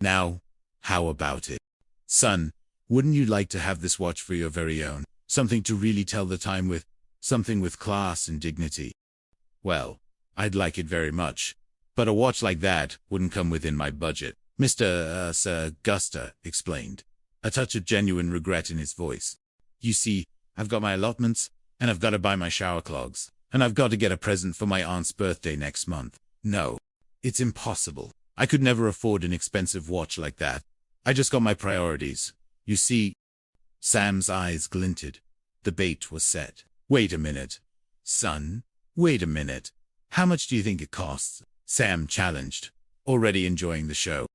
Now, how about it? Son, wouldn't you like to have this watch for your very own? Something to really tell the time with, something with class and dignity. Well, I'd like it very much, but a watch like that wouldn't come within my budget, Sir Guster explained, a touch of genuine regret in his voice. You see, I've got my allotments, and I've got to buy my shower clogs, and I've got to get a present for my aunt's birthday next month. No, it's impossible. I could never afford an expensive watch like that. I just got my priorities. You see, Sam's eyes glinted. The bait was set. Wait a minute. Son, wait a minute. How much do you think it costs? Sam challenged, already enjoying the show.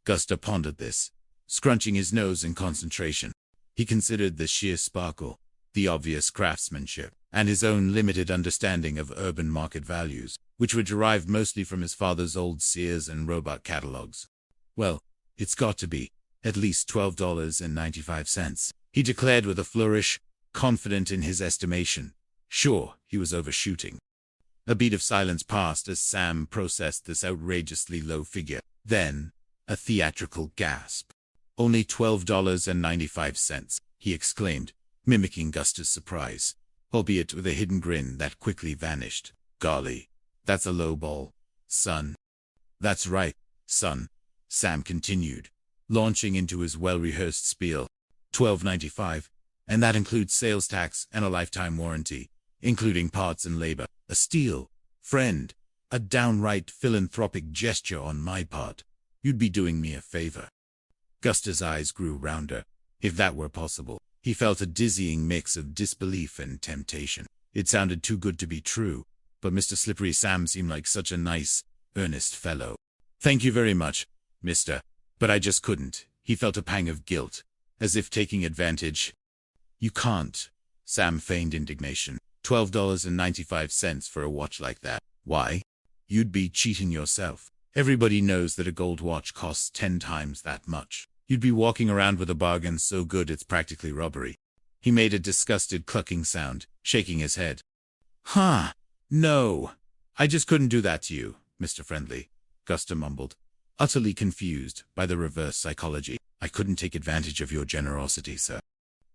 Guster pondered this, scrunching his nose in concentration. He considered the sheer sparkle, the obvious craftsmanship, and his own limited understanding of urban market values, which were derived mostly from his father's old Sears and Roebuck catalogs. Well, it's got to be at least $12.95, he declared with a flourish, confident in his estimation. Sure, he was overshooting. A beat of silence passed as Sam processed this outrageously low figure. Then, a theatrical gasp. Only $12.95, he exclaimed, mimicking Guster's surprise, albeit with a hidden grin that quickly vanished. Golly, that's a low ball, son. That's right, son, Sam continued, launching into his well-rehearsed spiel. $12.95, and that includes sales tax and a lifetime warranty, including parts and labor. A steal, friend, a downright philanthropic gesture on my part. You'd be doing me a favor. Guster's eyes grew rounder. If that were possible, he felt a dizzying mix of disbelief and temptation. It sounded too good to be true, but Mr. Slippery Sam seemed like such a nice, earnest fellow. Thank you very much, mister, but I just couldn't. He felt a pang of guilt, as if taking advantage. You can't, Sam feigned indignation. $12.95 for a watch like that. Why? You'd be cheating yourself. Everybody knows that a gold watch costs 10 times that much. You'd be walking around with a bargain so good it's practically robbery. He made a disgusted clucking sound, shaking his head. Huh, no. I just couldn't do that to you, Mr. Friendly, Guster mumbled, utterly confused by the reverse psychology. I couldn't take advantage of your generosity, sir.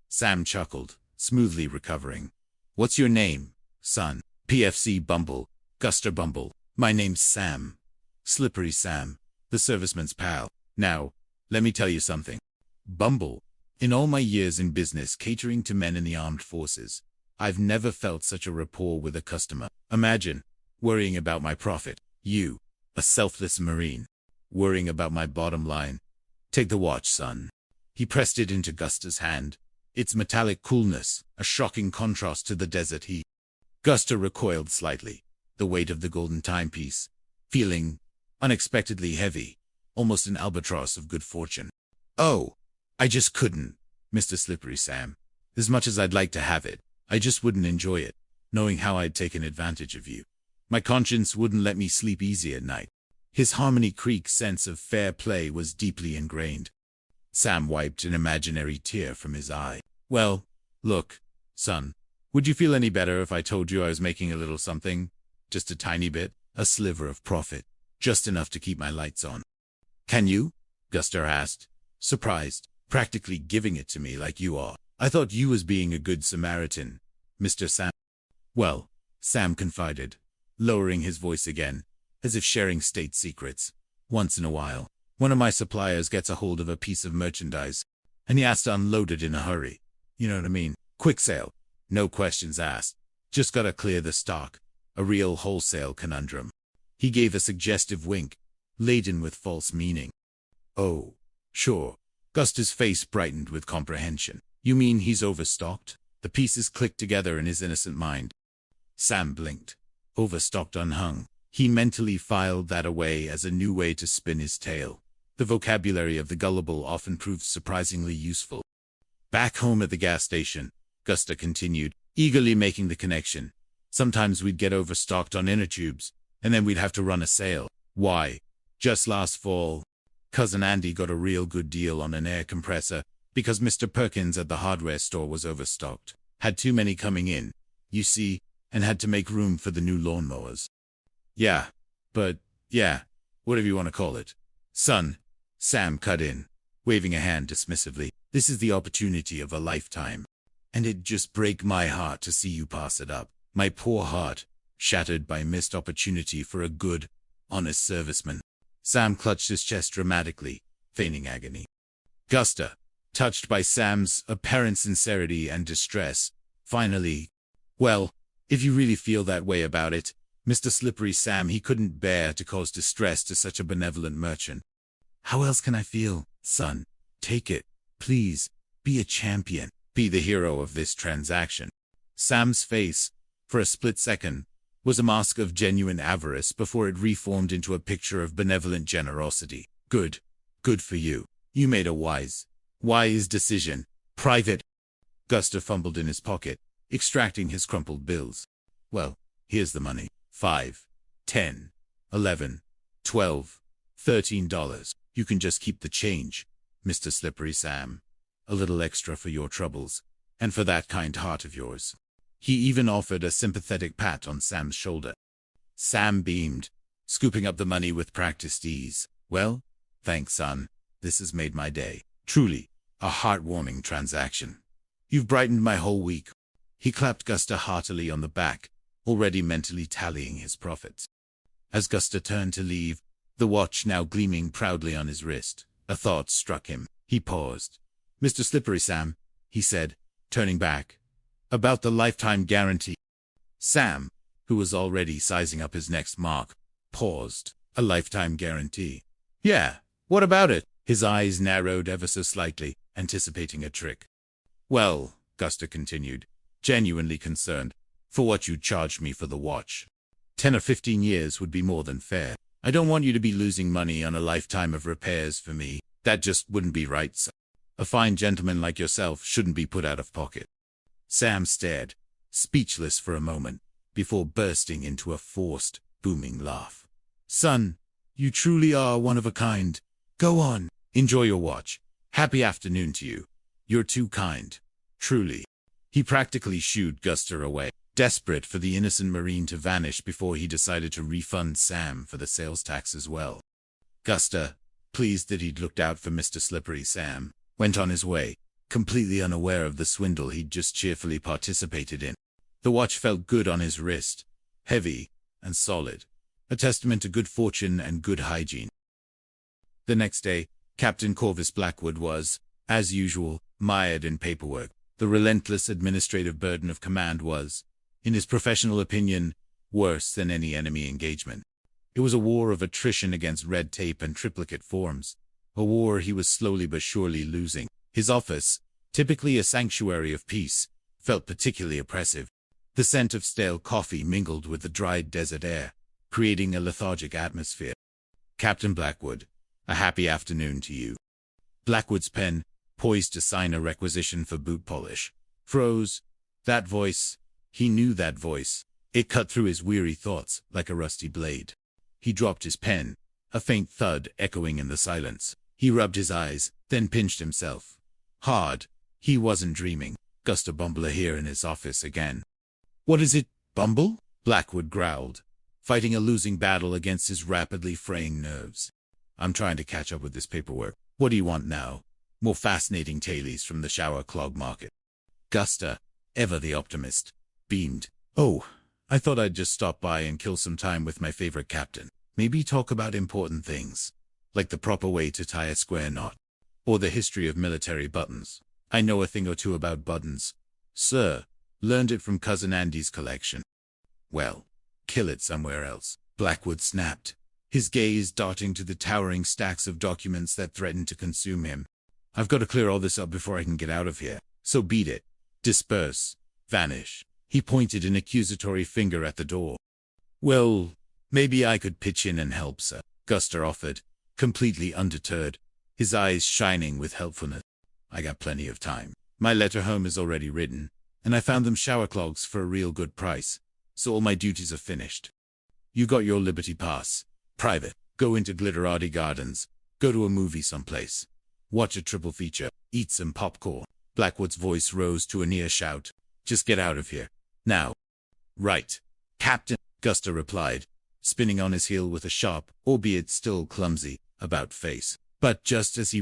Sam chuckled, smoothly recovering. What's your name, son? PFC Bumble, Guster Bumble. My name's Sam. Slippery Sam, the serviceman's pal. Now, let me tell you something. Bumble, in all my years in business catering to men in the armed forces, I've never felt such a rapport with a customer. Imagine, worrying about my profit. You, a selfless Marine, worrying about my bottom line. Take the watch, son. He pressed it into Guster's hand. Its metallic coolness, a shocking contrast to the desert heat. Guster recoiled slightly, the weight of the golden timepiece, feeling unexpectedly heavy, almost an albatross of good fortune. Oh, I just couldn't, Mr. Slippery Sam. As much as I'd like to have it, I just wouldn't enjoy it, knowing how I'd taken advantage of you. My conscience wouldn't let me sleep easy at night. His Harmony Creek sense of fair play was deeply ingrained. Sam wiped an imaginary tear from his eye. Well, look, son, would you feel any better if I told you I was making a little something? Just a tiny bit, a sliver of profit, just enough to keep my lights on. Can you? Guster asked, surprised, practically giving it to me like you are. I thought you was being a good Samaritan, Mr. Sam. Well, Sam confided, lowering his voice again, as if sharing state secrets. Once in a while, one of my suppliers gets a hold of a piece of merchandise, and he has to unload it in a hurry. You know what I mean? Quick sale. No questions asked. Just gotta clear the stock. A real wholesale conundrum. He gave a suggestive wink, laden with false meaning. Oh, sure. Guster's face brightened with comprehension. You mean he's overstocked? The pieces clicked together in his innocent mind. Sam blinked. Overstocked unhung. He mentally filed that away as a new way to spin his tale. The vocabulary of the gullible often proved surprisingly useful. Back home at the gas station, Guster continued, eagerly making the connection. Sometimes we'd get overstocked on inner tubes, and then we'd have to run a sale. Why? Just last fall, Cousin Andy got a real good deal on an air compressor because Mr. Perkins at the hardware store was overstocked. Had too many coming in, you see, and had to make room for the new lawnmowers. Yeah, whatever you want to call it. Son, Sam cut in, waving a hand dismissively. This is the opportunity of a lifetime. And it'd just break my heart to see you pass it up. My poor heart, shattered by missed opportunity for a good, honest serviceman. Sam clutched his chest dramatically, feigning agony. Gusta, touched by Sam's apparent sincerity and distress, finally, well, if you really feel that way about it, Mr. Slippery Sam, he couldn't bear to cause distress to such a benevolent merchant. How else can I feel, son? Take it, please, be a champion, be the hero of this transaction. Sam's face, for a split second, was a mask of genuine avarice before it reformed into a picture of benevolent generosity. Good for you. You made a wise decision. Private. Gusta fumbled in his pocket, extracting his crumpled bills. Well, here's the money. $5, $10, $11, $12, $13. You can just keep the change, Mr. Slippery Sam. A little extra for your troubles, and for that kind heart of yours. He even offered a sympathetic pat on Sam's shoulder. Sam beamed, scooping up the money with practiced ease. Well, thanks, son. This has made my day. Truly, a heartwarming transaction. You've brightened my whole week. He clapped Gusta heartily on the back, already mentally tallying his profits. As Gusta turned to leave, the watch now gleaming proudly on his wrist, a thought struck him. He paused. Mr. Slippery Sam, he said, turning back. About the lifetime guarantee. Sam, who was already sizing up his next mark, paused. A lifetime guarantee. Yeah, what about it? His eyes narrowed ever so slightly, anticipating a trick. Well, Gusta continued, genuinely concerned, for what you charged me for the watch. 10 or 15 years would be more than fair. I don't want you to be losing money on a lifetime of repairs for me. That just wouldn't be right, sir. A fine gentleman like yourself shouldn't be put out of pocket. Sam stared, speechless for a moment, before bursting into a forced, booming laugh. Son, you truly are one of a kind. Go on, enjoy your watch. Happy afternoon to you. You're too kind. Truly. He practically shooed Gusta away, desperate for the innocent Marine to vanish before he decided to refund Sam for the sales tax as well. Gusta, pleased that he'd looked out for Mr. Slippery Sam, went on his way, completely unaware of the swindle he'd just cheerfully participated in. The watch felt good on his wrist, heavy and solid, a testament to good fortune and good hygiene. The next day, Captain Corvus Blackwood was, as usual, mired in paperwork. The relentless administrative burden of command was, in his professional opinion, worse than any enemy engagement. It was a war of attrition against red tape and triplicate forms, a war he was slowly but surely losing. His office, typically a sanctuary of peace, felt particularly oppressive. The scent of stale coffee mingled with the dried desert air, creating a lethargic atmosphere. Captain Blackwood, a happy afternoon to you. Blackwood's pen, poised to sign a requisition for boot polish, froze. That voice, he knew that voice. It cut through his weary thoughts like a rusty blade. He dropped his pen, a faint thud echoing in the silence. He rubbed his eyes, then pinched himself. Hard. He wasn't dreaming. Gusta Bumbler here in his office again. What is it, Bumble? Blackwood growled, fighting a losing battle against his rapidly fraying nerves. I'm trying to catch up with this paperwork. What do you want now? More fascinating tailies from the shower clog market. Gusta, ever the optimist, beamed. Oh, I thought I'd just stop by and kill some time with my favorite captain. Maybe talk about important things, like the proper way to tie a square knot, or the history of military buttons. I know a thing or two about buttons, sir. Learned it from Cousin Andy's collection. Well, kill it somewhere else. Blackwood snapped, his gaze darting to the towering stacks of documents that threatened to consume him. I've got to clear all this up before I can get out of here. So beat it. Disperse. Vanish. He pointed an accusatory finger at the door. Well, maybe I could pitch in and help, sir, Gusta offered, completely undeterred, his eyes shining with helpfulness. I got plenty of time. My letter home is already written, and I found them shower clogs for a real good price, so all my duties are finished. You got your Liberty Pass. Private. Go into Glitterati Gardens. Go to a movie someplace. Watch a triple feature. Eat some popcorn. Blackwood's voice rose to a near shout. Just get out of here. Now. Right. Captain, Gusta replied, spinning on his heel with a sharp, albeit still clumsy, about face. But just as he